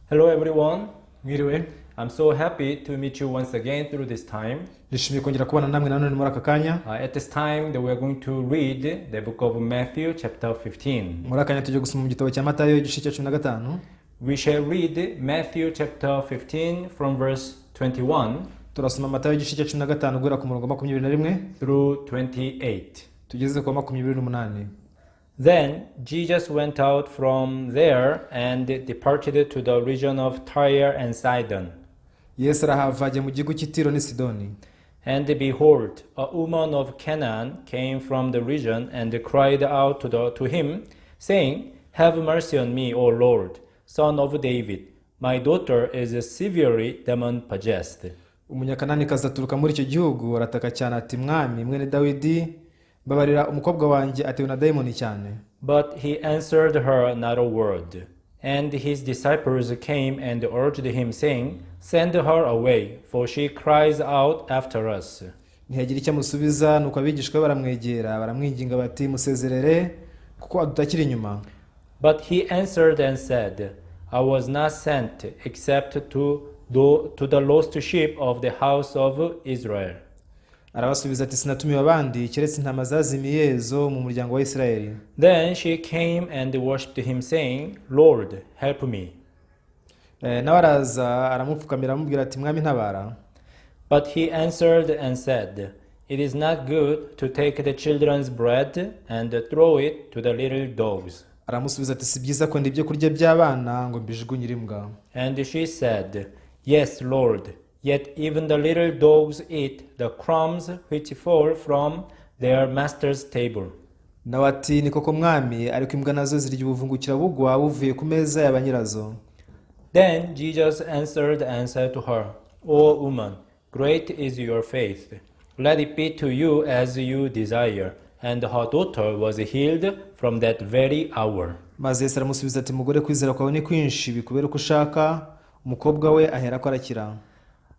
Hello everyone. Mwiriwe. I'm so happy to meet you once again through this time. Nishimiye kongera kubana namwe nanone muri aka kanya. At this time that we are going to read the book of Matthew chapter 15. Muri akanya tujye gusoma mu gitabo cya Matayo igice cya 15. We shall read Matthew chapter 15 from verse 21. Turasoma Matayo igice cya 15 guhera ku murongo 21 through 28. tugeze ku 28. Then Jesus went out from there and departed to the region of Tyre and Sidon. Yesu arahava ajya mu gihugu cy'Itiro n'i Sidoni. And behold, a woman of Canaan came from the region and cried out to him, saying, Have mercy on me, O Lord, son of David. My daughter is severely demon-possessed. Umunyakananikazi aturuka muri icyo gihugu arataka cyane ati, Mwami, mwene Dawidi, babarira umukobwa wanjye atewe na dayimoni cyane. But he answered her not a word. And his disciples came and urged him, saying, Send her away, for she cries out after us. Ntiyagira icyo amusubiza, nuko abigishwa baramwegera baramwinginga bati, musezerere kuko adutakira inyuma. But he answered and said, I was not sent except to the lost sheep of the house of Israel. Arabasubiza ati, sinatumiwe abandi keretse intama zazimiye zo mu muryango wa Isirayeli. Then she came and worshipped him, saying, Lord, help me. Nawe araza aramupfukamira amubwira ati, Mwami ntabara. But he answered and said, It is not good to take the children's bread and throw it to the little dogs. Aramusubiza ati, si byiza kwenda ibyo kurya by'abana ngo mbijugunyire imbwa. And she said, Yes, Lord, yet even the little dogs eat the crumbs which fall from their master's table. Nawe ati, ni koko Mwami, ariko imbwa nazo zirya ubuvungukira bugwa buvuye ku meza ya banyirazo. Then Jesus answered and said to her, O woman, great is your faith. Let it be to you as you desire. And her daughter was healed from that very hour. Maze Yesu aramusubiza ati, mugore, kwizera kwawe ni kwinshi bikubera uko ushaka. Umukobwa we ahera ko arakira.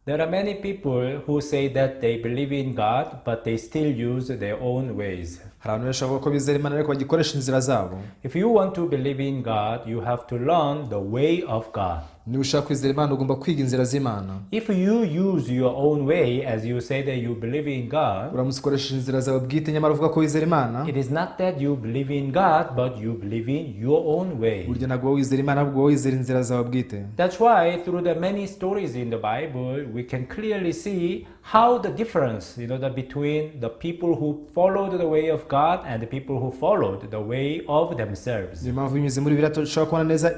There are many people who say that they believe in God, but they still use their own ways. Hari abantu benshi bavuga ko bizera Imana ariko bagikoresha inzira zabo. If you want to believe in God, you have to learn the way of God. Niba ushaka kwizera Imana ugomba kwiga inzira z'Imana. If you use your own way as you say that you believe in God, uramutse ukoresha inzira zawe bwite nyamara uvuga ko wizera Imana, it is not that you believe in God, but you believe in your own way. burya ntabwo wizera Imana ahubwo wizera inzira zawe bwite. That's why through the many stories in the Bible, we can clearly see how the difference, between the people who followed the way of God and the people who followed the way of themselves. Niyo mpamvu binyuze muri Bibiliya dushobora kubona neza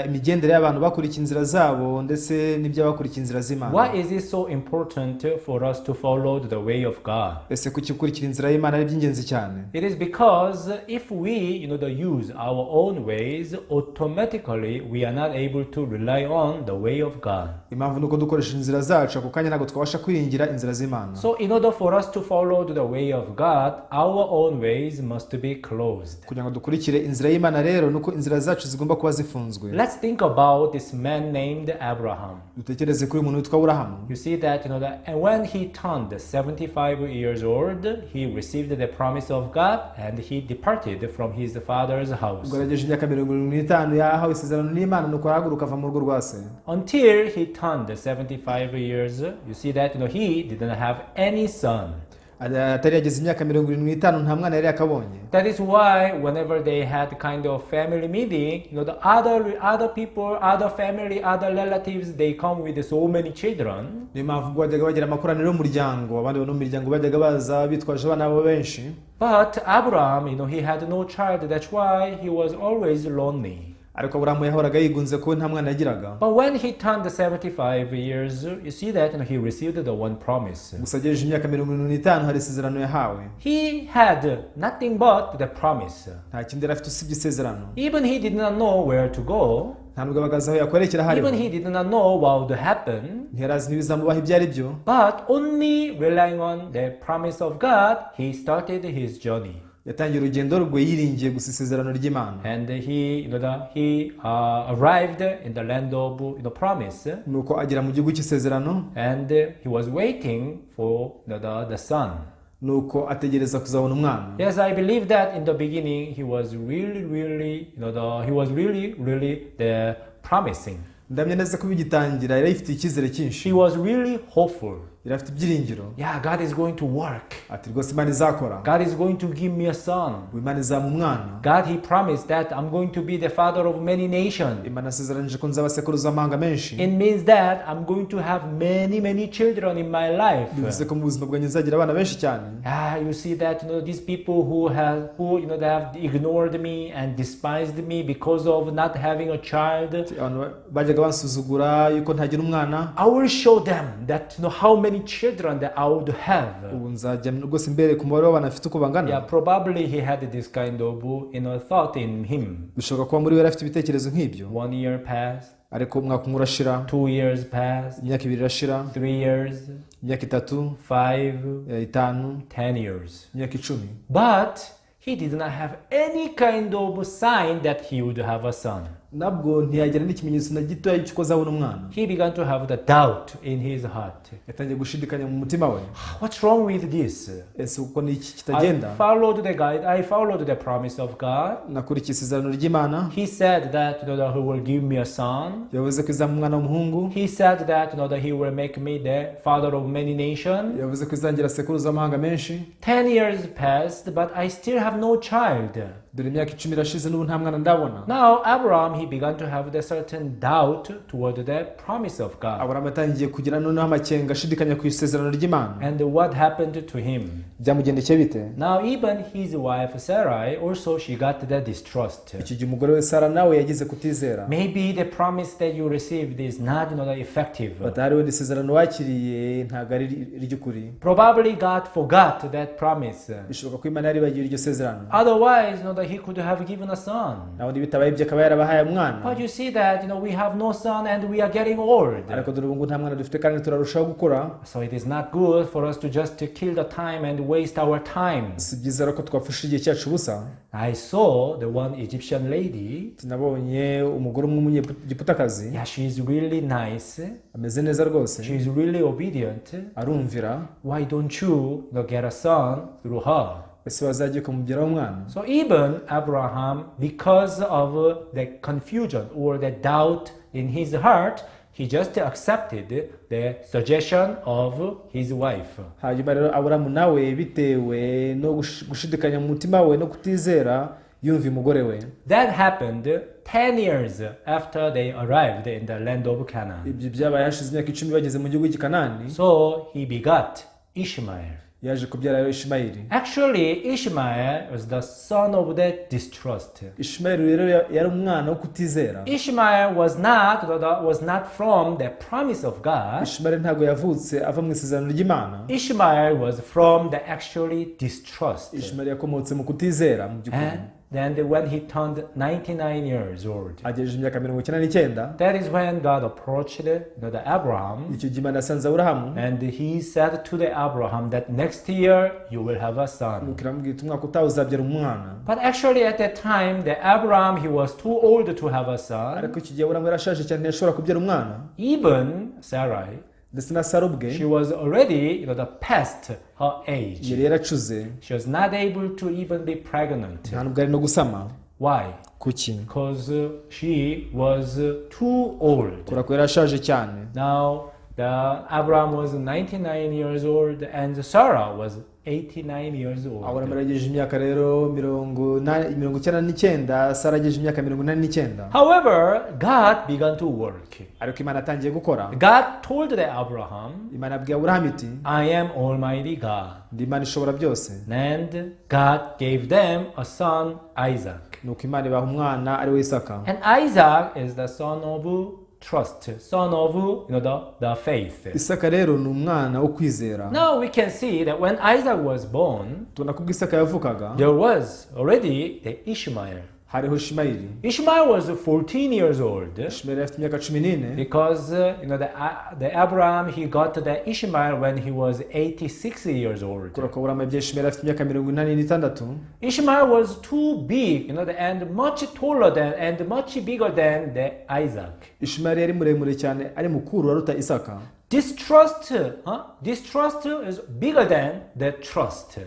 imigendere y'abantu bakurikiye inzira zabo ndetse n'iby'abakurikiye inzira z'Imana. Why is it so important for us to follow the way of God? Ese kuki gukurikira inzira y'Imana ari by'ingenzi cyane? It is because if we, use our own ways, automatically we are not able to rely on the way of God. Impamvu nuko dukoresha inzira zacu ako kanya ntabwo twabasha kwiringira inzira z'Imana. So in order for us to follow the way of God, our own ways must be closed. Kugira ngo dukurikire inzira y'Imana rero nuko inzira zacu zigomba kuba zifunzwe. Let's think about this man named Abraham. Dutekereze kuri umuntu witwa Aburahamu. You see that, and when he turned 75 years old, he received the promise of God and he departed from his father's house. Ubwo yagejeje imyaka 75 yahawe isezerano n'Imana nuko arahaguruka ava mu rugo rwa se. Until he turned 75 years, you see that, he didn't have any son. Atari yageze imyaka 75 nta mwana yari akabonye. That is why whenever they had kind of family meeting, the other people, other family, other relatives, they come with so many children. Niyo mpamvu bajyaga bagira amakoraniro y'umuryango, abandi bo mu miryango bajyaga baza bitwaje abana babo benshi. But Abraham, he had no child. That's why he was always lonely. Ariko Aburahamu yahoraga yigunze ko nta mwana yagiraga. But when he turned 75 years, you see that, he received the one promise. Gusa agejeje imyaka 75 hari isezerano yahawe. He had nothing but the promise. Nta kindi yari afite usibye isezerano. Even he did not know where to go. Nta nubwo abagaza aho yakwerekera hariho. Even he did not know what would happen. Ntiyarazi n'ibizamubaho ibyo ari byo. But only relying on the promise of God, he started his journey. Yatangiye urugendo rwe yiringiye gusa isezerano ry'Imana. And he arrived in the land of promise. Nuko agera mu gihugu cy'isezerano. And he was waiting for the son. Nuko ategereza kuzabona umwana. Yes, I believe that in the beginning he was really the promising. ndamye neza ko bigitangira yari ifite icyizere cyinshi. She was really hopeful. Yari afite ibyiringiro. Yeah, God is going to work. Ati rwose Imana izakora. God is going to give me a son. Imana izamuha umwana. God, he promised that I'm going to be the father of many nations. Imana asezeranije ko nzaba sekuruza amahanga menshi. It means that I'm going to have many children in my life. Bivuze ko mu buzima bwanjye nzagira abana benshi cyane. You see that, these people who they have ignored me and despised me because of not having a child. Bajyaga bansuzugura yuko ntagira umwana. I will show them that how many children that I would have. Ubu nzajya rwose imbere ku mubare w'abana afite uko bangana. Yeah, probably he had this kind of thought in him. Bishoboka ko muri we afite ibitekerezo nk'ibyo. 1 year passed. Ariko umwaka umwe urashira. 2 years passed. Imyaka 2 irashira. 3 years. Imyaka 3. 5. 5. 10 years. Imyaka 10. But he did not have any kind of sign that he would have a son. Nabwo ntiyagira n'ikimenyetso na gito cy'uko azabona umwana. He began to have the doubt in his heart. Yatangiye gushidikanya mu mutima we. What's wrong with this? Ese uko ni iki kitagenda? I followed the promise of God. Nakurikiye isezerano ry'Imana. He said that he will give me a son. Yavuze ko izamuha umwana w'umuhungu. He said that that he will make me the father of many nations. Yavuze ko izangira sekuruza amahanga menshi. 10 years passed, but I still have no child. Dore imyaka 10 irashize n'ubu nta mwana ndabona. Now Abraham, he began to have the certain doubt toward the promise of God. Abraham yatangiye kugira noneho amakenga ashidikanya ku isezerano ry'Imana. And what happened to him? Byamugendekeye bite? Now even his wife Sarai also, she got the distrust. Iki gihe umugore we Sara nawe yagize kutizera. Maybe the promise that you received is not effective. Batari we isezerano wakiriye ntago ari ry'ukuri. Probably God forgot that promise. Bishoboka ko Imana yari bagiye iryo sezerano. Otherwise, he could have given a son. Naho bitabaye ibyo akaba yarabahaye umwana. But you see that we have no son and we are getting old. Ariko dore ubu nta mwana dufite kandi turarushaho gukura. So it is not good for us to just kill the time and waste our time. Si byiza ko twafusha igihe cyacu ubusa. I saw the one Egyptian lady. Nabonye umugore umwe w'umunyegiputakazi. Yeah, she is really nice. Ameze neza rwose. She is really obedient. Arumvira. Why don't you get a son through her? Ese bazagiye kumubwiraho umwana. So even Abraham, because of the confusion or the doubt in his heart, he just accepted the suggestion of his wife. Hanyuma rero Aburahamu nawe bitewe no gushidikanya mu mutima we no kutizera yumva umugore we. That happened 10 years after they arrived in the land of Canaan. Ibyo byabaye hashize imyaka 10 bageze mu gihugu cy'Kanani. So he begot Ishmael. Yaje kubyara Ishmaeli. Actually, Ishmael was the son of the distrust. Ishmael rero yari umwana wo kutizera. Ishmael was not from the promise of God. Ishmael ntago yavutse ava mu isezerano ry'Imana. Ishmael was from the actually distrust. Ishmael yakomotse mu kutizera mu by'ukuri. Then when he turned 99 years old, agejeje imyaka 99, that is when God approached the Abraham, icyo gihe Imana yasanze Aburahamu, and he said to the Abraham that next year you will have a son. umwaka utaha uzabyara umwana. But actually at that time, the Abraham, he was too old to have a son. Ariko icyo gihe Aburahamu yarashaje cyane ntiyashobora kubyara umwana. Even Sarai, ndetse na Sara ubwe, she was already past her age. yari yaracuze. She was not able to even be pregnant. nta nubwo ari no gusama. Why? Kuki? Because she was too old. Kubera ko yarashaje cyane. Now Abraham was 99 years old and Sarah was 89 years old. Aburahamu yagejeje imyaka rero 99, Sara yagejeje imyaka 89. However, God began to work. Ariko Imana atangiye gukora. God told the Abraham, Imana abwiye Aburahamu iti, I am Almighty God. ndi Imana ishobora byose. And God gave them a son, Isaac. Nuko Imana ibaha umwana ari we Isaka. And Isaac is the son of trust, son of the faith. Isaka rero ni umwana wo kwizera. Now we can see that when Isaac was born, tubona ko Isaka yavukaga, there was already the Ishmael. hariho Ishmaeli. Ishmael was 14 years old. Ishmaeli afite imyaka 14. Because the Abraham, he got the Ishmael when he was 86 years old. Kubera ko Aburahamu yabyaye Ishmaeli afite imyaka 86. Ishmael was too big, and much taller than and much bigger than the Isaac. Ishmaeli yari muremure cyane ari mukuru aruta Isaka. Distrust is bigger than the trust.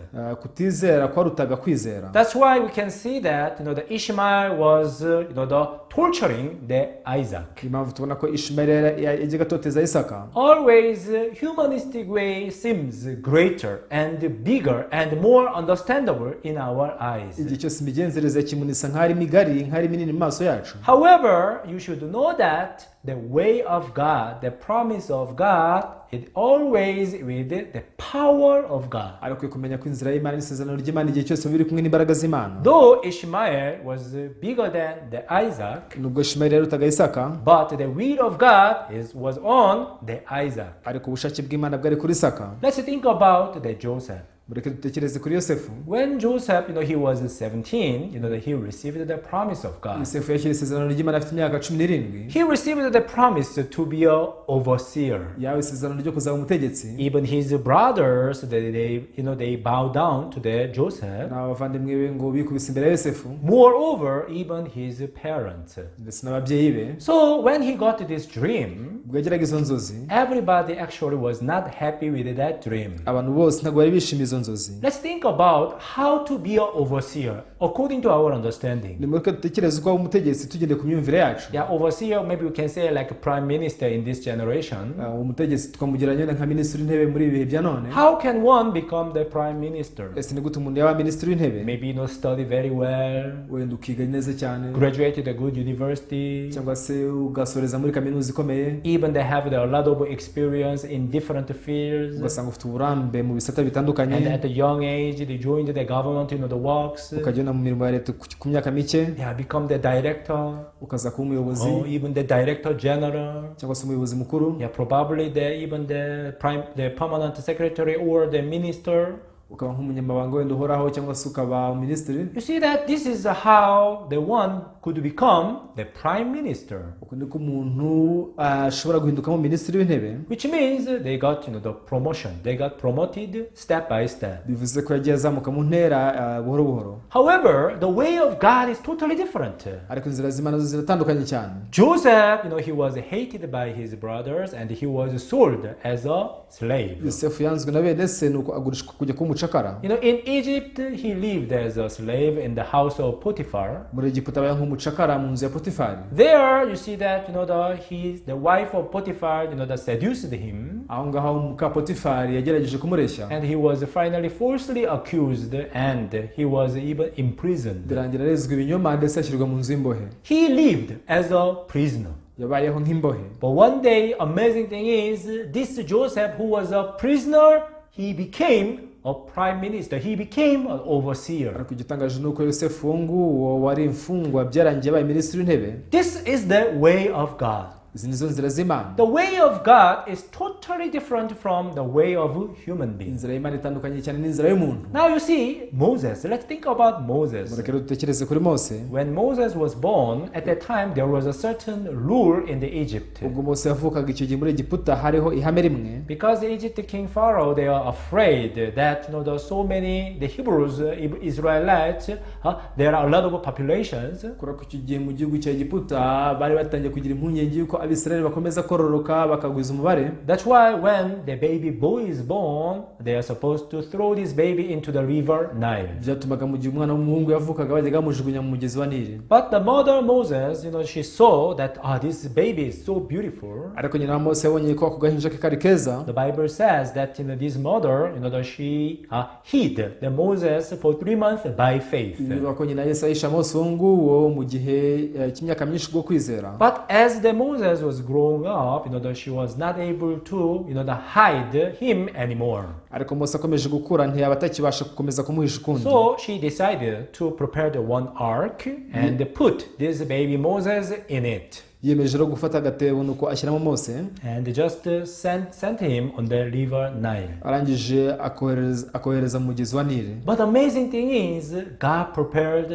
Kutizera kwarutaga kwizera. That's why we can see that the Ishmael was the torturing the Isaac. Impamvu tubona ko Ishmael yajyaga atoteza Isaka. Always humanistic way seems greater and bigger and more understandable in our eyes. Igihe cyose imigenzereze ya kimuntu isa nk'ari migari nk'ari minini mu maso yacu. However, you should know that the way of God, the promise of God, is always with the power of God. Ariko kumenya ko inzira y'Imana n'isezerano ry'Imana igihe cyose biri kumwe n'imbaraga z'Imana. Though Ishmael was bigger than the Isaac, nubwo Ishmael yarutaga Isaka, but the will of God was on the Isaac. ariko ubushake bw'Imana bwari kuri Isaka. Let's think about the Joseph. Mureke dutekereze kuri Yosefu. When Joseph, he was 17, that he received the promise of God. Yosefu yakiriye isezerano ry'Imana afite imyaka 17. He received the promise to be an overseer. Yawe isezerano ryo kuzaba umutegetsi. Even his brothers, they bow down to the Joseph. N'abavandimwe be ngo bikubise imbere ya Yosefu. Moreover, even his parents. Ndetse n'ababyeyi be. So when he got this dream, ubwo yagiraga izo nzozi, everybody actually was not happy with that dream. abantu bose ntabwo bari bishimiye izo nzozi. Let's think about how to be an overseer according to our understanding. Nimureke dutekereze uko umutegetsi tugende ku myumvire yacu. Yeah, overseer, maybe we can say like a prime minister in this generation. Umutegetsi twamugereranya nka minisitiri w'intebe muri ibihe bya none. How can one become the prime minister? Ese ni gute umuntu yaba minisitiri w'intebe? Maybe study very well, wenda ukiga neza cyane, graduated a good university, cyangwa se ugasoreza muri kaminuza ikomeye, even they have a lot of experience in different fields, ugasanga ufite uburambe mu bisata bitandukanye, and at a young age they joined the government, the works, ukajya mu mirimo ya leta ku myaka mike, become the director, ukaza kuba umuyobozi, or even the director general, cyangwa se umuyobozi mukuru, probably even the permanent secretary or the minister, ukaba nk'umunyamabanga wenda uhoraho cyangwa se ukaba minisitiri. You see that this is how the one could become the prime minister. Uko niko umuntu ashobora guhindukamo minisitiri w'intebe. Which means they got the promotion. They got promoted step by step. Bivuze ko yagiye azamuka mu ntera buhoro buhoro. However, the way of God is totally different. Ariko inzira z'Imana zo ziratandukanye cyane. Joseph, he was hated by his brothers and he was sold as a slave. Yosefu yanzwe na bene se nuko agurishwa kujya kuba umucakara. In Egypt he lived as a slave in the house of Potiphar. Muri Egiputa abaye nk'umucakara mu nzu ya Potifari. There you see that the wife of Potiphar that seduced him. Aho ngaho muka Potifari yagerageje kumureshya. And he was finally falsely accused and he was even imprisoned. Birangira arezwe ibinyoma ndetse ashyirwa mu nzu y'imbohe. He lived as a prisoner. Yabayeho nk'imbohe. But one day, amazing thing is, this Joseph who was a prisoner, he became a prime minister. He became an overseer. Ariko igitangaje nuko Yosefu nguwo wari imfungwa byarangiye abaye minisitiri w'intebe. This is the way of God. Izi nizo nzira z'Imana. The way of God is totally different from the way of human beings. Inzira y'Imana itandukanye cyane n'inzira y'umuntu. Now you see Moses. Let's think about Moses. Mureke dutekereze kuri Mose. When Moses was born, at that time there was a certain rule in the Egypt. Ubwo Mose yavukaga icyo gihe muri Egiputa hariho ihame rimwe. Because the Egypt king Pharaoh, they are afraid that there are so many the Hebrews, Israelites, there are a lot of populations. Kuri icyo gihe mu gihugu cya Egiputa bari batangiye kugira impungenge yuko Abisirayeli bakomeza kororoka bakagwiza umubare. That's why when the baby boy is born, they are supposed to throw this baby into the river Nile. Byatumaga mu gihe umwana w'umuhungu yavukaga bajyaga bamujugunya mu mugezi wa Nile. But the mother Moses, she saw that this baby is so beautiful. Ariko nyina wa Mose yabonye ko ako gahinja ke kari keza. The Bible says that this mother, that she hid the Moses for 3 months by faith. Bivuga ko nyina Yesu ahisha Mose nguwo mu gihe cy'imyaka myinshi bwo kwizera. But as the Moses was growing up, that she was not able to, hide him anymore. Ariko Mose akomeje gukura ntiyaba atakibasha gukomeza kumuhisha ukundi. So she decided to prepare the one ark and put this baby Moses in it. Yemeje rero gufata agatebo nuko ashyiramo Mose. And just sent him on the river Nile. Arangije akohereza mu mugezi wa Nile. But the amazing thing is, God prepared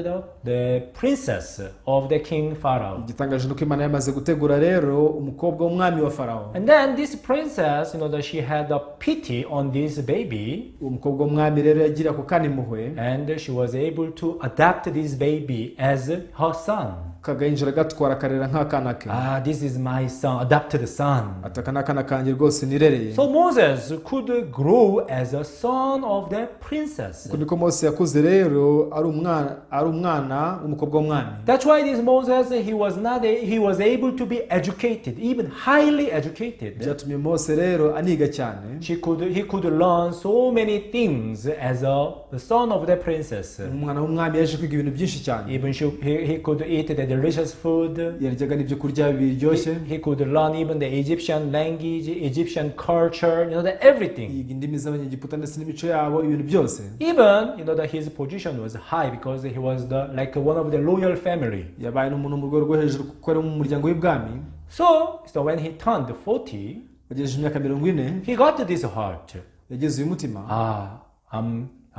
the princess of the king Pharaoh. Igitangaje nuko Imana yamaze gutegura rero umukobwa w'umwami wa Farawo. And then this princess, that she had a pity on this baby. Umukobwa w'umwami rero yagira ko kana impuhwe. And she was able to adopt this baby as her son. kagayinjira gatwara karera nk'akana ke. This is my son, adopted son. Ataka n'akana kanjye rwose nirereye. So Moses could grow as a son of the princess. Uko niko Mose yakuze rero ari umwana w'umukobwa w'umwami. That's why this Moses, he was able to be educated, even highly educated. Byatumye Mose rero aniga cyane. He could learn so many things as the son of the princess. Umwana w'umwami yaje kwiga ibintu byinshi cyane. Even he could eat the delicious food. Yaryaga n'ibyo kurya biryoshye. He could learn even the Egyptian language, Egyptian culture, everything. Yiga indimi z'abanyegiputa ndetse n'imico yabo, ibintu byose. Even that his position was high because he was like one of the royal family. Yabaye n'umuntu mu rwego rwo hejuru kuko ari mu muryango w'ibwami. So when he turned 40, agejeje imyaka 40, he got this heart. Yagize uyu mutima.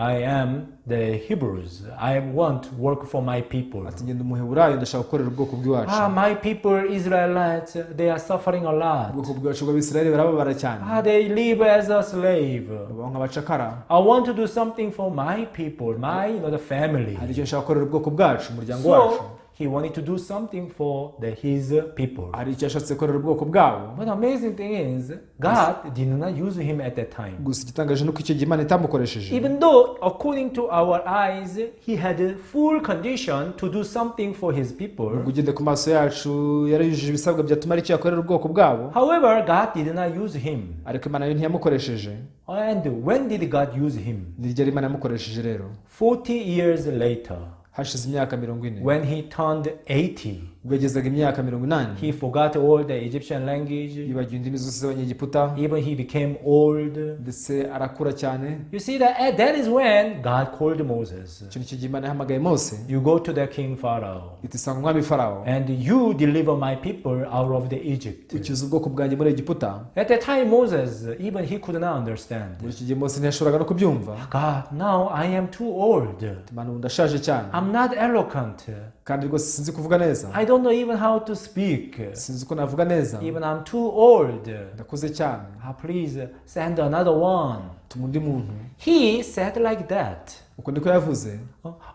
I am the Hebrews. I want to work for my people. Ati ngenda umuheburayo ndashaka gukorera ubwoko bw'iwacu. My people Israelites, they are suffering a lot. Ubwoko bwacu bw'Abisirayeli barababara cyane. They live as a slave. Babaho nk'abacakara. I want to do something for my people, the family. Hari icyo nshaka gukorera ubwoko bwacu, umuryango wacu. He wanted to do something for his people. Hari icyo yashatse gukorera ubwoko bwabo. But the amazing thing is, God did not use him at that time. Gusa igitangaje nuko icyo gihe Imana itamukoresheje. Even though, according to our eyes, he had a full condition to do something for his people. Ugende ku maso yacu yarayujuje ibisabwa byatuma ari icyo yakorera ubwoko bwabo. However, God did not use him. Ariko Imana yo ntiyamukoresheje. And when did God use him? Ni ryari Imana yamukoresheje rero? 40 years later. Hashize imyaka 40. When he turned 80. Ubwo yagezaga imyaka 80. He forgot all the Egyptian language. Yibagiwe indimi zose z'abanyegiputa. Even he became old. Ndetse arakura cyane. You see that is when God called Moses. Icyo nicyo gihe Imana yahamagaye Mose. You go to the king Pharaoh. Itisanga umwami Pharaoh. And you deliver my people out of the Egypt. Ukiza ubwoko bwanjye muri Egiputa. At that time Moses, even he could not understand. Muri icyo gihe Mose ntiyashoboraga no kubyumva. God, now I am too old. Imana ndashaje cyane. I'm not eloquent. Kandi rwose sinzi kuvuga neza. I don't know even how to speak. Sinzi uko navuga neza. Even I'm too old. Ndakuze cyane. Please send another one. Tumundi muntu. He said like that. Uko niko yavuze.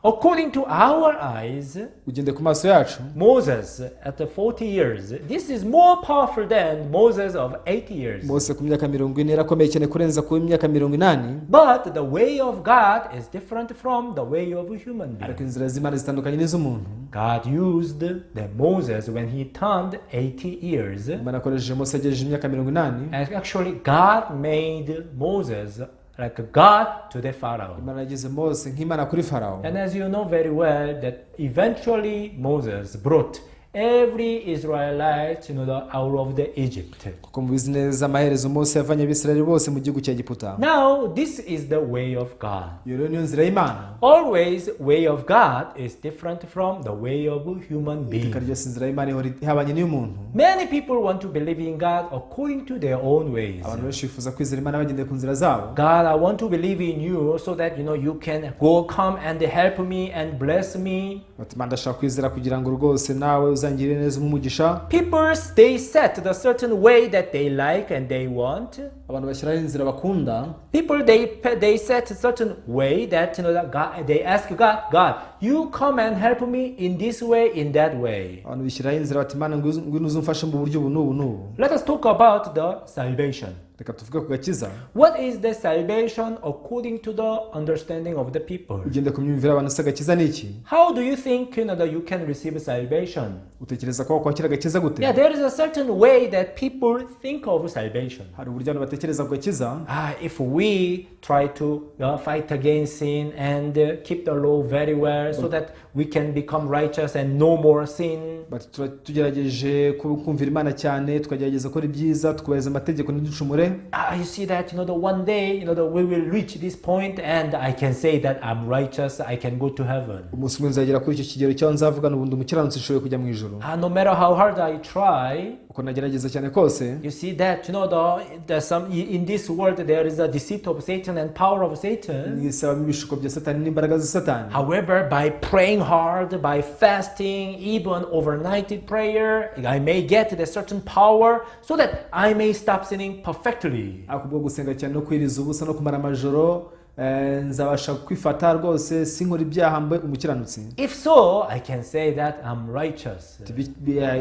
According to our eyes, ugende ku maso yacu, Moses at 40 years, this is more powerful than Moses of 80 years. Mose ku myaka 40 yarakomeye cyane kurenza ku myaka 80. But the way of God is different from the way of a human being. Ariko inzira z'Imana zitandukanye n'iz'umuntu. God used the Moses when he turned 80 years. Imana akoresheje Mose agejeje imyaka 80. And actually God made Moses like a God to the Pharaoh. Imana yagize Mose nk'Imana kuri Pharaoh. And as you know very well that eventually Moses brought every Israelite out of the Egypt. Kuko mubizi neza amaherezo Mose yavanye Abisirayeli bose mu gihugu cya Egiputa. Now this is the way of God. Iyo niyo nzira y'Imana. Always way of God is different from the way of a human being. Ikaryo inzira y'Imana ihabanye n'iy'umuntu. Many people want to believe in God according to their own ways. Abantu benshi bifuza kwizera Imana bagendeye ku nzira zabo. God, I want to believe in you so that you can come and help me and bless me. Batima ndashaka kwizera kugira ngo rwose nawe uzangirire neza umugisha. People they set the certain way that they like and they want. Abantu bashyiraho inzira bakunda. People they set a certain way that that God, they ask God, you come and help me in this way, in that way. Abantu bishyiraho inzira bati Imana ngwino uzumfashe mu buryo n'ubu. Let us talk about the salvation. Reka tuvuge ku gakiza. What is the salvation according to the understanding of the people? Ugende ku myumvire abantu se gakiza ni iki? How do you think that you can receive salvation? Utekereza ko wakwakira gakiza gute? Yeah, there is a certain way that people think of salvation. Hari uburyo abantu batekereza ku gakiza. If we try to fight against sin and keep the law very well so that we can become righteous and no more sin. Tugerageje kumvira Imana cyane, tukagerageza gukora ibyiza, tukubahiriza amategeko ntiducumure. You see that the one day we will reach this point and I can say that I'm righteous, I can go to heaven. Umunsi umwe nzagera kuri icyo kigero cyaho nzavugana ubundi umukiranutsi ushoboye kujya mu ijuru. No matter how hard I try, uko nagerageza cyane kose, you see that there's some in this world there is a deceit of Satan and power of Satan. Nisaba ibishuko bya Satani n'imbaraga za Satani. However, by praying hard, by fasting, even overnight prayer, I may get a certain power so that I may stop sinning perfectly. Akubwo gusenga cyane no kwiriza ubusa no kumara amajoro nzabasha kwifata rwose sinkora ibyaha mbe umukiranutsi. If so, I can say that I'm righteous.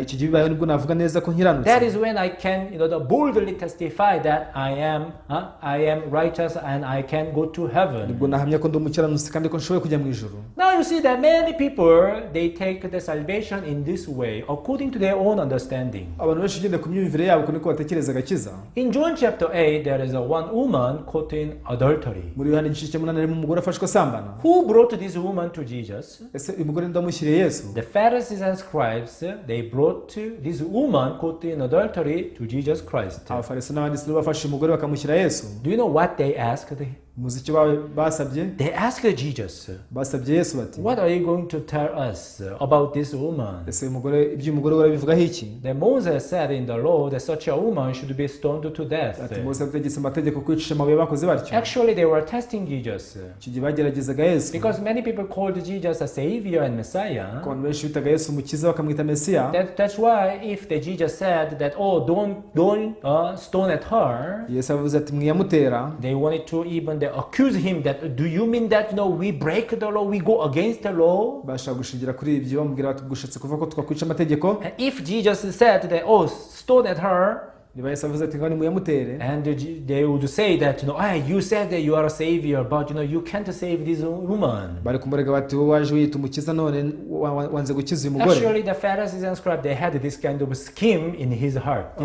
Icyo gihe bibaye nibwo navuga neza ko nkiranutse. That is when I can, boldly testify that I am righteous and I can go to heaven. Nibwo nahamya ko ndi umukiranutsi kandi ko nshoboye kujya mu ijuru. Now you see that many people, they take the salvation in this way, according to their own understanding. Abantu benshi ugende ku myumvire yabo niko batekereza agakiza. In John chapter 8, there is one woman caught in adultery. Muri Yohana igice cya 8 harimo umugore afashwe asambana. Who brought this woman to Jesus? Ese uyu mugore ndamushyiriye Yesu. The Pharisees and scribes, they brought this woman caught in adultery to Jesus Christ. Abafarisayo n'abanditsi bafashe umugore bakamushyira Yesu. Do you know what they asked? Muziki basabye? They asked Jesus, basabye Yesu bati, what are you going to tell us about this woman? Ese umugore iby'umugore urabivugaho iki? Then Moses said in the law that such a woman should be stoned to death. Ati Mose yategetse amategeko kwicisha amabuye bakoze batyo. Actually, they were testing Jesus. Iki bageragezaga Yesu. Because many people called Jesus a savior and Messiah. Kon benshi bitaga Yesu umukiza bakamwita Mesiya. That's why if the Jesus said that, oh, don't stone at her. Yesu avuze ati mwiyamutera. They wanted to even they accuse him that, do you mean that we break the law, we go against the law? Bashaka gushingira kuri ibyo bamubwira bati gushatse kuva ko twakwica amategeko. And if Jesus said that, oh, stone at her, niba Yesu avuze ati ngani muyamutere, and they would say that, you said that you are a savior, but you can't save this woman. Bari kumurega bati wowe waje wita umukiza none wanze gukiza uyu mugore. Actually, the Pharisees and scribes, they had this kind of scheme in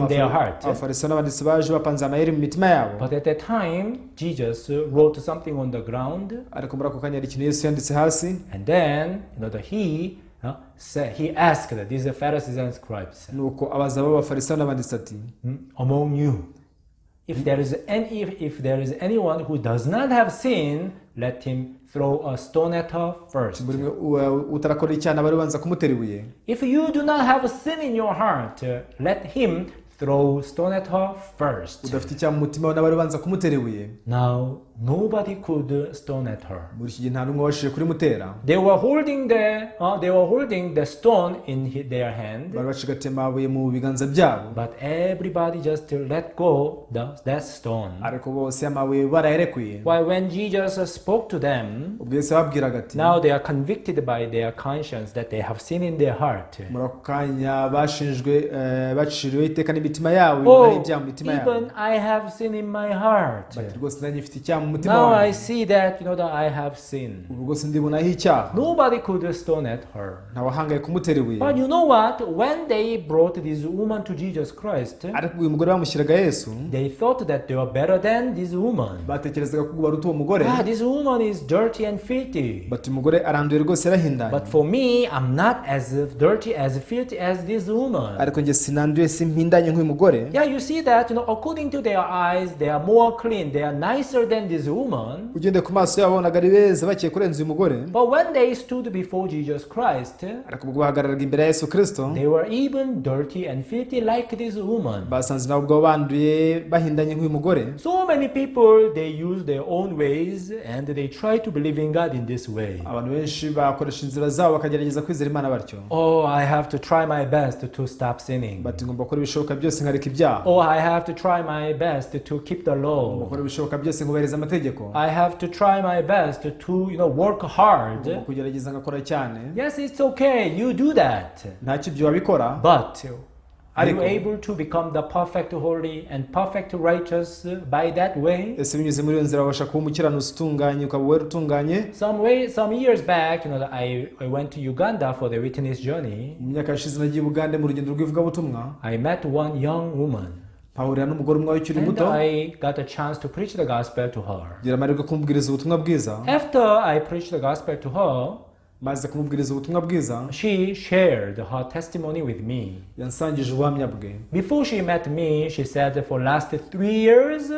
their heart. Abafarisayo n'abanditsi baje bapanze amayeri mu mitima yabo. But at that time, Jesus wrote something on the ground. Ariko muri ako kanya hari ikintu Yesu yanditse hasi. And then, he asked these Pharisees and scribes, nuko abaza b'abafarisayo n'abanditsi ati, among you, if there is anyone who does not have sin, let him throw a stone at her first. utarakora icyaha bari banza kumutera ibuye. If you do not have a sin in your heart, let him throw stone at her first. udafite icyaha mu mutima we n'abari banza kumutera ibuye. Now nobody could stone at her. muri iki gihe nta n'umwe wabashije kurimutera. They were holding the stone in their hand. bari bacigatiye amabuye mu biganza byabo. But everybody just let go that stone. ariko bose amabuye barayarekuye. Why, when Jesus spoke to them, ubwo Yesu yababwiraga ati, now they are convicted by their conscience that they have sin in their heart. muri ako kanya bashinjwe baciriweho iteka n'imitima yabo, ari ibyaha mu mitima yabo. Even I have sin in my heart. bati rwose nanjye mfite icyaha mu mutima Now wanjye. I see that that I have sin. ubu rwose ndibonaho icyaha. Nobody could stone at her. ntawahangaye kumutera ibuye. But you know what? When they brought this woman to Jesus Christ, ariko uyu mugore bamushyiraga Yesu, they thought that they were better than this woman. batekerezaga ko baruta uwo mugore. This woman is dirty and filthy. bati umugore aranduye rwose yarahindanye. But for me, I'm not as dirty, as filthy as this woman. ariko njye sinanduye simpindanye nk'uyu mugore. Yeah, you see that, according to their eyes, they are more clean, they are nicer than this woman. ugende ku maso yabo babonaga ari beza bakiye kurenza uyu mugore. But when they stood before Jesus Christ, ariko ubwo bahagararaga imbere ya Yesu Kristo, they were even dirty and filthy like this woman. basanze nabo ubwo banduye bahindanye nk'uyu mugore. So many people, they use their own ways and they try to believe in God in this way. abantu benshi bakoresha inzira zabo bakagerageza kwizera Imana batyo. Oh, I have to try my best to stop sinning. bati ngomba gukora ibishoboka byose nkareka ibyaha. Oh, I have to try my best to keep the law. gukora ibishoboka byose nkubahiriza amategeko. I have to try my best to work hard. kugerageza ngakora cyane. Yes, it's okay. You do that. ntacyo ibyo wabikora. But are you Ariko, able to become the perfect holy and perfect righteous by that way? ese binyuze muri iyo nzira wabasha kuba umukiranutsi utunganye ukaba wera utunganye. Some years back, I went to Uganda for the witness journey. mu myaka yashize nagiye Bugande mu rugendo rw'ivugabutumwa. I met one young woman. mpahurira n'umugore umwe ukiri And muto. I got a chance to preach the gospel to her. ngira amahirwe kumubwiriza ubutumwa bwiza. After I preached the gospel to her, maze kumubwiriza ubutumwa bwiza, she shared her testimony with me. yansangije ubuhamya bwe. Before she met me, she said for last 3 years,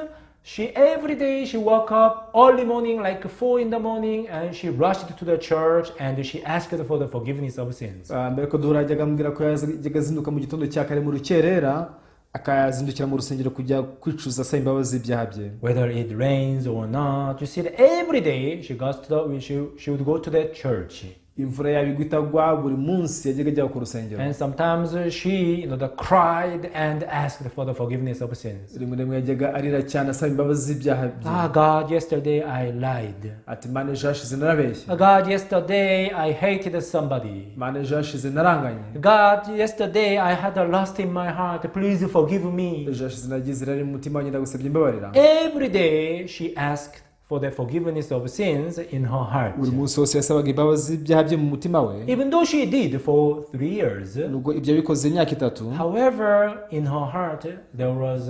every day she woke up early morning, like 4 in the morning, and she rushed to the church and she asked for the forgiveness of sins. mbere ko duhura yajyaga ambwira ko yajyaga azinduka mu gitondo cya kare mu rukerera, akazindukira mu rusengero kujya kwicuza asaba imbabazi z'ibyaha bye. Whether it rains or not, you see that every day she would go to the church. imvura yabigwa itagwa buri munsi yajyaga ajya ku rusengero. And sometimes she, cried and asked for the forgiveness of sins. rimwe na rimwe yajyaga arira cyane asaba imbabazi z'ibyaha bye. God, yesterday I lied. ati Mana ejo hashize narabeshye. God, yesterday I hated somebody. Mana ejo hashize naranganye. God, yesterday I had a lust in my heart. Please forgive me. ejo hashize nagize irari mu mutima wanjye ndagusabye imbabarira. Every day she asked for the forgiveness of sins in her heart. buri munsi wose yasabaga imbabazi z'ibyaha bye mu mutima we. Even though she did for 3 years. nubwo ibyo bikoze imyaka 3. However, in her heart there was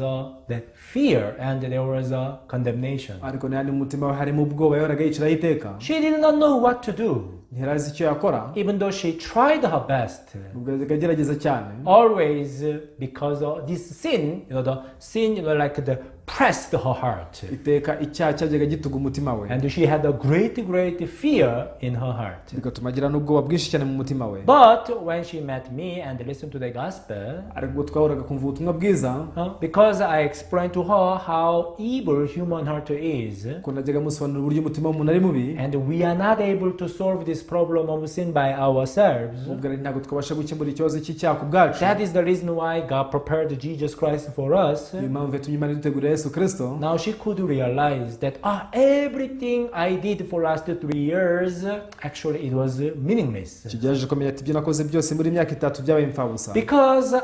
that fear and there was a condemnation. ariko n'andi mu mutima we harimo ubwoba yahoraga yiciraho iteka. She did not know what to do. ntiyarazi icyo yakora. Even though she tried her best. nubwo yagerageza cyane. Always because of this sin, the sin, like the pressed her heart. iteka icyaha cyajyaga gituga umutima we. And she had a great fear in her heart. bigatuma agira n'ubwoba bwinshi cyane mu mutima we. But when she met me and listened to the gospel, ariko twahoraga kumva ubutumwa bwiza. because I explained to her how evil human heart is, ko najyaga musobanurira uburyo umutima w'umuntu ari mubi. and we are not able to solve this problem of sin by ourselves. ubwo rero ntabwo twabasha gukemura ikibazo cy'icyaha ku bwacu. That is the reason why God prepared Jesus Christ for us. niyo mpamvu yatumye Imana idutegurira Yesu Kristo. Now she could realize that everything I did for last 3 years, actually it was meaningless. kigejeje kumenya ati ibyo nakoze byose muri imyaka 3 byabaye imfabusa. Because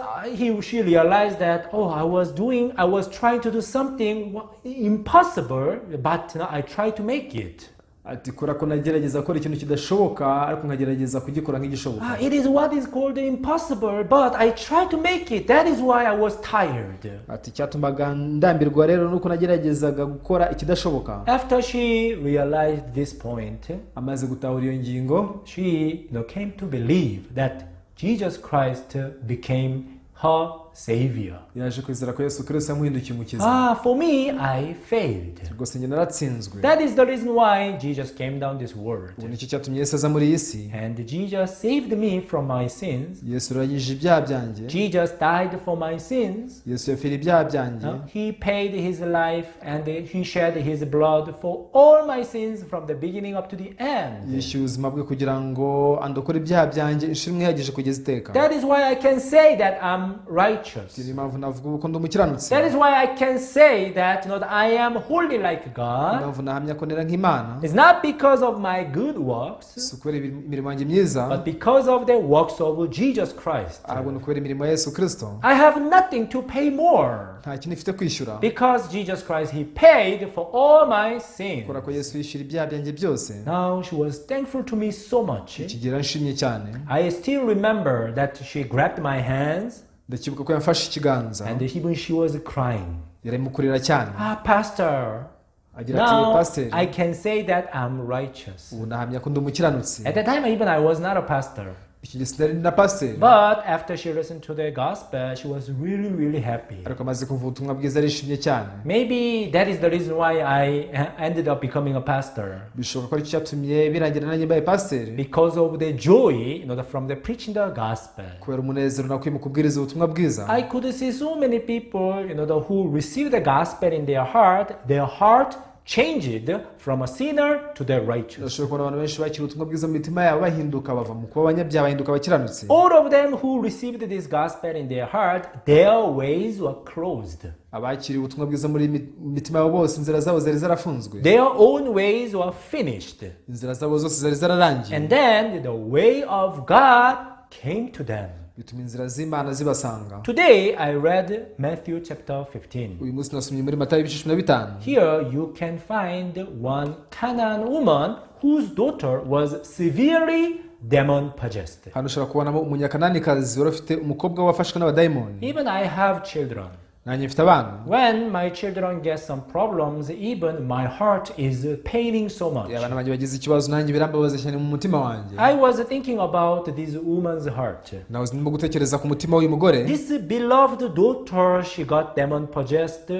she realized that I was trying to do something impossible, but I tried to make it. ati kora ko nagerageza gukora ikintu kidashoboka ariko nkagerageza kugikora nk'igishoboka. It is what is called impossible, but I tried to make it. That is why I was tired. ati cyatumaga ndambirwa rero nuko nageragezaga gukora ikidashoboka. After she realized this point, amaze gutahura iyo ngingo, she came to believe that Jesus Christ became her savior. yaje kwizera ko Yesu Kristo yamuhindukiye umukiza. For me, I failed. rwose njye naratsinzwe. That is the reason why Jesus came down this world. ubu nicyo cyatumye Yesu aza muri iyi si. And Jesus saved me from my sins. Yesu yarangije ibyaha byanjye. Jesus died for my sins. Yesu yapfira ibyaha byanjye. He paid his life and he shed his blood for all my sins from the beginning up to the end. yishyuye ubuzima bwe kugira ngo andokore ibyaha byanjye inshuro imwe ihagije kugeza iteka. That is why I can say that I'm righteous. niyo mpamvu navuga uko ndi umukiranutsi. That is why I can say that I am holy like God. mpamvu nahamya ko nera nk'Imana. It's not because of my good works, si ukubera imirimo yanjye myiza, but because of the works of Jesus Christ. ahubwo ni ukubera imirimo ya Yesu Kristo. I have nothing to pay more. nta kintu ifite kwishyura. Because Jesus Christ, he paid for all my sins. kubera ko Yesu yishyura ibyaha byanjye byose. Now she was thankful to me so much. ikigira nshimye cyane. I still remember that she grabbed my hands. ndakibuka ko yamfashe ikiganza. And even she was crying. yarimo kurira cyane. Pastor. agira ati pastor. I can say that I'm righteous. ubu nahamya ko ndi umukiranutsi. At the time even I was not a pastor. iki gihe sinari na pastor. But after she listened to the gospel, she was really happy. ariko amaze kumva ubutumwa bwiza arishimye cyane. Maybe that is the reason why I ended up becoming a pastor. bishoboka ko ari cyo cyatumye birangira nanjye mbaye pastor. Because of the joy, from the preaching the gospel. kubera umunezero nakuye mu kubwiriza ubutumwa bwiza. I could see so many people, who received the gospel in their heart changed from a sinner to the righteous. ndashobora kubona abantu benshi bakira ubutumwa bwiza mu mitima yabo bahinduka bava mu kuba abanyabyaha bahinduka abakiranutsi. All of them who received this gospel in their heart, their ways were closed. abakiriye ubutumwa bwiza muri mitima yabo bose inzira zabo zari zarafunzwe. Their own ways were finished. inzira zabo zose zari zararangiye. And then the way of God came to them. bituma inzira z'Imana zibasanga. Today I read Matthew chapter 15. uyu munsi nasomye muri Matayo 15. Here you can find one Canaan woman whose daughter was severely demon possessed. hano ushobora kubonamo umunyakananikazi wari ufite umukobwa wafashwe n'abadayimoni. Even I have children. nanjye mfite abana. When my children get some problems, even my heart is paining so much. abana banjye bagize ikibazo nanjye birambabaza cyane mu mutima wanjye. I was thinking about this woman's heart. nahoze ndimo gutekereza ku mutima w'uyu mugore. This beloved daughter, she got demon possessed,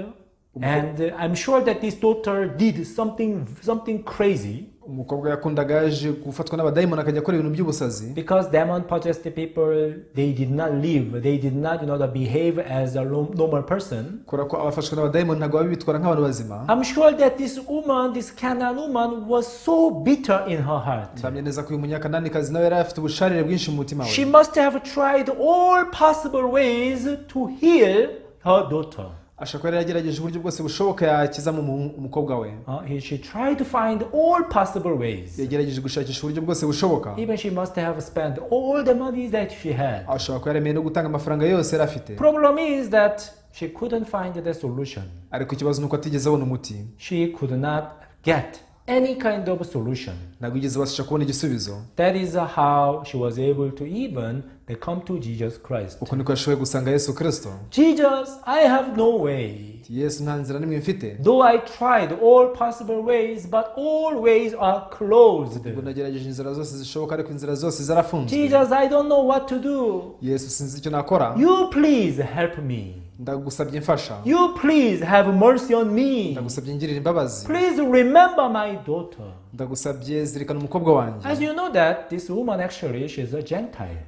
and I'm sure that this daughter did something crazy. umukobwa yakundaga yaje gufatwa n'abadayimoni akajya akora ibintu by'ubusazi because demon possessed people, they did not live, they did not behave as a normal person. kubera ko abafashwe n'abadayimoni ntabwo baba bitwara nk'abantu bazima. I'm sure that this woman, this Canaan woman, was so bitter in her heart. ndamya neza ko uyu munyakananikazi nawe yari afite ubusharire bwinshi mu mutima we. She must have tried all possible ways to heal her daughter. ashobora kuba yagerageje uburyo bwose bushoboka yakiza mu umukobwa we. She tried to find all possible ways. yagerageje gushakisha uburyo bwose bushoboka. Even she must have spent all the money that she had. ashobora kuba yaremeye no gutanga amafaranga yose yari afite. Problem is that she couldn't find the solution. ariko ikibazo nuko atigeze abona umuti. She could not get any kind of solution. ntabwo yigeze abasha kubona igisubizo. That is how she was able to even come to Jesus Christ. uko niko yashoboye gusanga Yesu Kristo. Jesus, I have no way. Yesu nta nzira n'imwe mfite. Though I tried all possible ways, but all ways are closed. ubwo nagerageje inzira zose zishoboka ariko inzira zose zarafunzwe. Jesus, I don't know what to do. Yesu sinzi icyo nakora. You please help me. ndagusabye mfasha. You please have mercy on me. ndagusabye ngirira imbabazi. Please remember my daughter. ndagusabye zirikana umukobwa wanjye. As you know that this woman actually, she's a Gentile.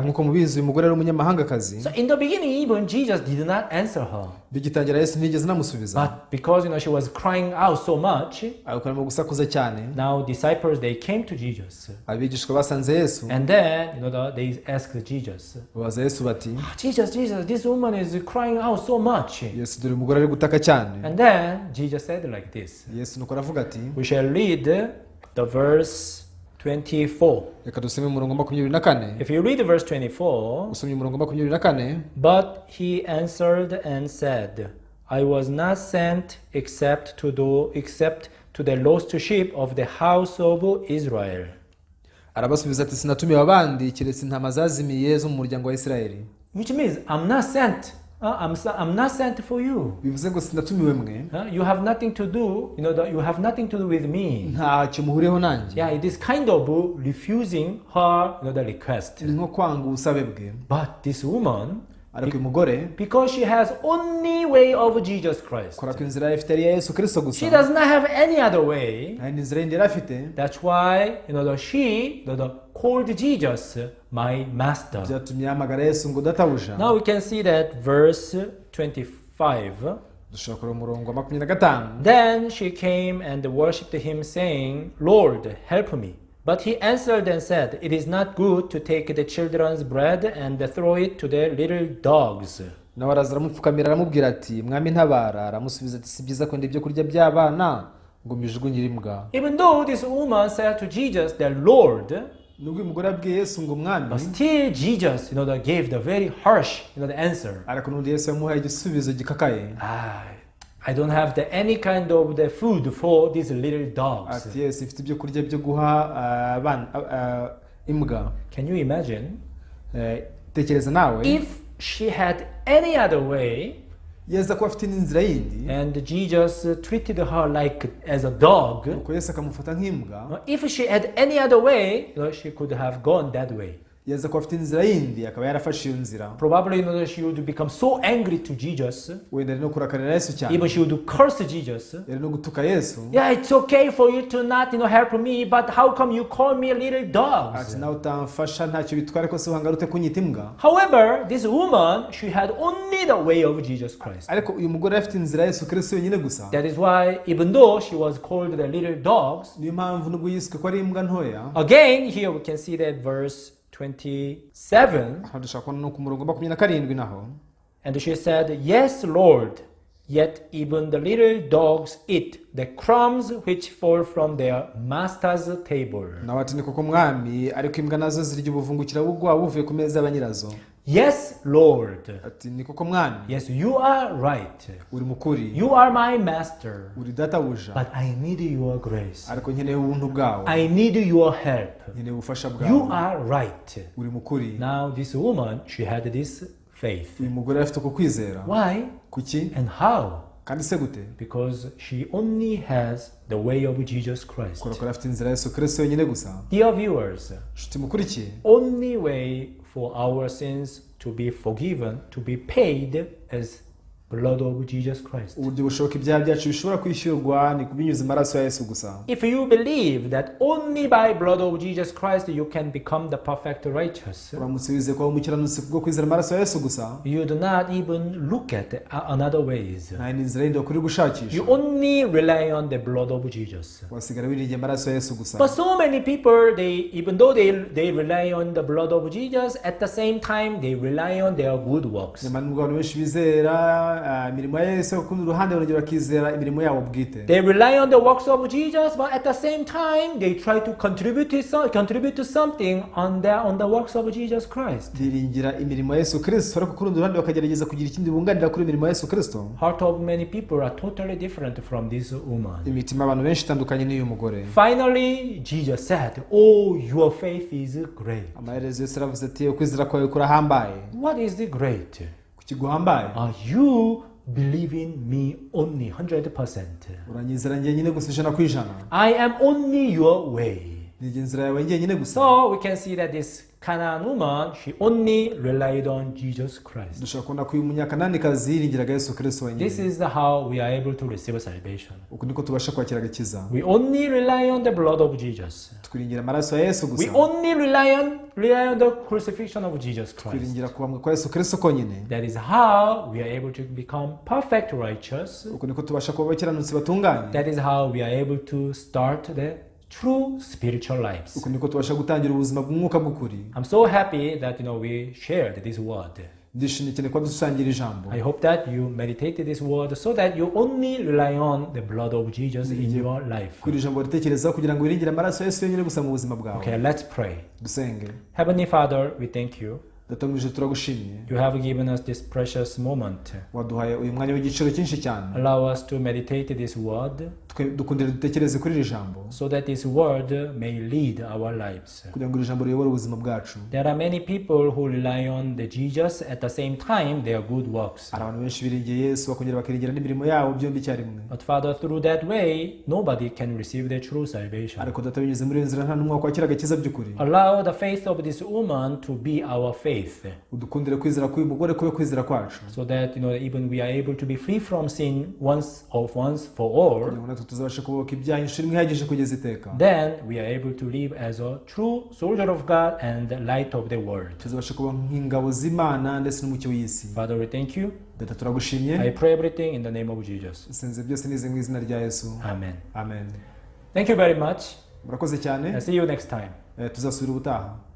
nkuko mubizi uyu mugore ari umunyamahangakazi. So in the beginning even Jesus did not answer her. bigitangira Yesu ntiyigeze anamusubiza. But because she was crying out so much, ariko arimo gusakuza cyane. now disciples, they came to Jesus. abigishwa basanze Yesu. And then they asked Jesus. babaza Yesu bati. Jesus, this woman is crying out so much. Yesu dore umugore ari gutaka cyane. And then Jesus said like this. Yesu nuko aravuga ati. We shall read the verse 24. reka dusome umurongo 24. If you read the verse 24, usomye umurongo 24. but he answered and said, I was not sent except to the lost sheep of the house of Israel. arabasubiza ati sinatumiwe abandi keretse intama zazimiye zo mu muryango wa Isirayeli. Which means I'm not sent. I'm not sent for you. bivuze ngo sinatumiwe mwe. You have nothing to do, you have nothing to do with me. ntacyo muhuriyeho nanjye. Yeah, it is kind of refusing her the request. ni nko kwanga ubusabe bwe. But this woman, ariko uyu mugore, because she has only way of Jesus Christ, kora ko inzira ifite ari Yesu Kristo gusa. she does not have any other way. nta inzira yindi afite. That's why she called Jesus my master. byatumye yahamagara Yesu ngo databuja. Now we can see that verse 25. dushobora kureba umurongo wa 25. Then she came and worshipped him, saying, Lord, help me. But he answered and said, It is not good to take the children's bread and throw it to the little dogs. nawe araza aramupfukamira aramubwira ati mwami ntabara. aramusubiza ati si byiza kwenda ibyo kurya by'abana ngo mbijugunyire imbwa. Even though this woman said to Jesus, the Lord, nubwo uyu mugore abwiye Yesu ngo mwami, but still Jesus, gave the very harsh, the answer. ariko n'undi Yesu yamuhaye igisubizo gikakaye. I don't have any kind of the food for these little dogs. ati Yesu ifite ibyo kurya byo guha abana imbwa. Can you imagine? tekereza nawe. If she had any other way, yeza ko afite n'inzira yindi, and Jesus treated her like as a dog, nuko Yesu akamufata nk'imbwa. if she had any other way, she could have gone that way. yeza ko afite inzira yindi akaba yarafashe iyo nzira. Probably she would become so angry to Jesus. wenda ari no kurakarira Yesu cyane. Even she would curse Jesus. yari no gutuka Yesu. Yeah, it's okay for you to not help me, but how come you call me little dogs? ati nawe utamfasha ntacyo bitwara ko se uhangarute kunyita imbwa. However, this woman, she had only the way of Jesus Christ. ariko uyu mugore afite inzira Yesu Kristo yonyine gusa. That is why even though she was called the little dogs, niyo mpamvu nubwo yiswe ko ari imbwa ntoya. again here we can see that verse 27. dushaka kubona no ku murongo 27 naho. And she said, Yes, Lord, yet even the little dogs eat the crumbs which fall from their master's table. nawe ati ni koko mwami, ariko imbwa nazo zirya ubuvungukira bugwa buvuye ku meza y'abanyirazo. Yes, Lord. ati ni koko mwami. Yes, you are right. uri mukuri. You are my master. uri databuja. But I need your grace. ariko nkeneye ubuntu bwawe. I need your help. nkeneye ubufasha bwawe. You are right. uri mukuri. Now this woman, she had this faith. uyu mugore afite uko kwizera. Why? kuki? And how? kandi se gute? Because she only has the way of Jesus Christ. kuko afite inzira Yesu Kristo yonyine gusa. Dear viewers, nshuti mukurikiye, only way for our sins to be forgiven, to be paid, is blood of Jesus Christ. uburyo bushoboka ibyaha byacu bishobora kwishyurwa ni kubinyuza amaraso ya Yesu gusa. If you believe that only by blood of Jesus Christ you can become the perfect righteous, uramutse wizeye ko umukiranutsi kubwo kwizera amaraso ya Yesu gusa, you do not even look at another ways. nta n'inzira yindi ukwiye gushakisha. You only rely on the blood of Jesus. wasigara wiringiye amaraso ya Yesu gusa. But so many people, even though they rely on the blood of Jesus, at the same time they rely on their good works. nyamara nubwo abantu benshi bizera imirimo ya Yesu, ku ruhande barongera bakizera imirimo yabo bwite. They rely on the works of Jesus, but at the same time they try to contribute to something on the works of Jesus Christ. biringira imirimo ya Yesu Kristo, ariko ku rundi ruhande bakagerageza kugira ikindi bunganira kuri imirimo ya Yesu Kristo. Heart of many people are totally different from this woman. imitima abantu benshi itandukanye n'uyu mugore. Finally, Jesus said, "Oh, your faith is great." amaherezo Yesu aravuze ati ukwizera kwawe kurahambaye. What is the great? kuki guhambaye? Are you believing me only 100%? uranyizera njye nyine gusa 100%. I am only your way. ni inzira yawe njye nyine gusa. So we can see that this Canaan woman, she only relied on Jesus Christ. dushobora kubona ko uyu munyakananikazi yiringiraga Yesu Kristo wenyine. This is how we are able to receive salvation. uku niko tubasha kwakira agakiza. We only rely on the blood of Jesus. twiringira amaraso ya Yesu gusa. We only rely on the crucifixion of Jesus Christ. twiringira kubambwa kwa Yesu Kristo konyine. That is how we are able to become perfect righteous. uku niko tubasha kuba abakiranutsi batunganye. That is how we are able to start the true spiritual lives. uku niko tubasha gutangira ubuzima bw'umwuka bw'ukuri. I'm so happy that we shared this word. ndishimye cyane kuba dusangira ijambo. I hope that you meditate this word so that you only rely on the blood of Jesus in your life. kuri ijambo ritekerezaho kugira ngo wiringire amaraso ya Yesu yonyine gusa mu buzima bwawe. Okay, let's pray. dusenge. Heavenly Father, we thank you. datangije turagushimye. You have given us this precious moment. waduhaye uyu mwanya w'igiciro cyinshi cyane. Allow us to meditate this word dukundire dutekereze kuri iri jambo so that this word may lead our lives. kugira ngo iri jambo riyobore ubuzima bwacu. There are many people who rely on the Jesus at the same time their good works. hari abantu benshi biringiye Yesu bakongera bakiringira n'imirimo yabo byombi icyarimwe. But Father, through that way, nobody can receive the true salvation. ariko data binyuze muri iyo nzira nta n'umwe wakwakira agakiza by'ukuri. Allow the faith of this woman to be our faith. udukundire kwizera k'uyu mugore kube kwizera kwacu. So that even we are able to be free from sin once for all. kugira ngo natwe tuzabashe kubohoka ibyaha inshuro imwe ihagije kugeza iteka. Then we are able to live as a true soldier of God and the light of the world. tuzabashe kuba nk'ingabo z'Imana ndetse n'umucyo w'isi. Father, we thank you. data turagushimye. I pray everything in the name of Jesus. senze byose nize mu izina rya Yesu. Amen. amen. Thank you very much. murakoze cyane. I'll see you next time. tuzasubira ubutaha.